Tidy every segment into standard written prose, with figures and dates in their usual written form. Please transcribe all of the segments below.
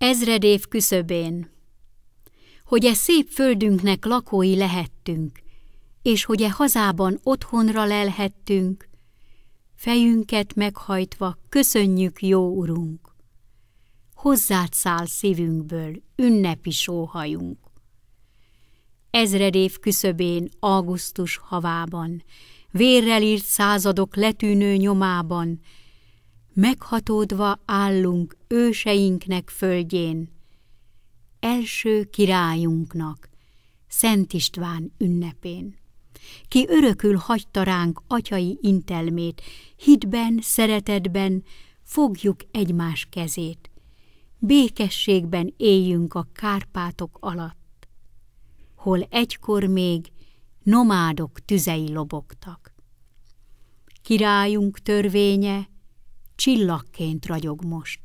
Ezredév küszöbén, hogy e szép földünknek lakói lehettünk, és hogy e hazában otthonra lelhettünk, fejünket meghajtva köszönjük, jó Urunk. Hozzád száll szívünkből ünnepi sóhajunk. Ezredév küszöbén, augusztus havában, vérrel írt századok letűnő nyomában, meghatódva állunk őseinknek földjén, első királyunknak, Szent István ünnepén. Ki örökül hagyta ránk atyai intelmét, hitben, szeretetben fogjuk egymás kezét, békességben éljünk a Kárpátok alatt, hol egykor még nomádok tüzei lobogtak. Királyunk törvénye csillagként ragyog most,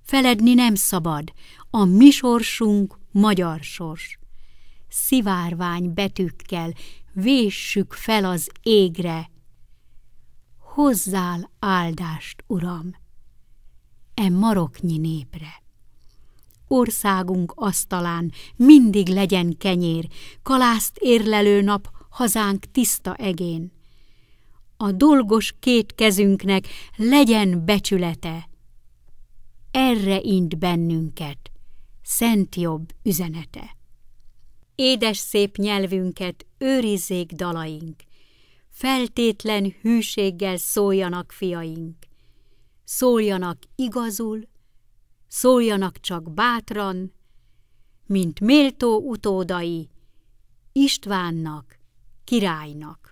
feledni nem szabad, a mi sorsunk magyar sors. Szivárvány betűkkel véssük fel az égre, hozzál áldást, Uram, e maroknyi népre. Országunk asztalán mindig legyen kenyér, kalászt érlelő nap hazánk tiszta egén. A dolgos két kezünknek legyen becsülete, erre int bennünket szent jobb üzenete. Édes szép nyelvünket őrizzék dalaink, feltétlen hűséggel szóljanak fiaink, szóljanak igazul, szóljanak csak bátran, mint méltó utódai Istvánnak, királynak.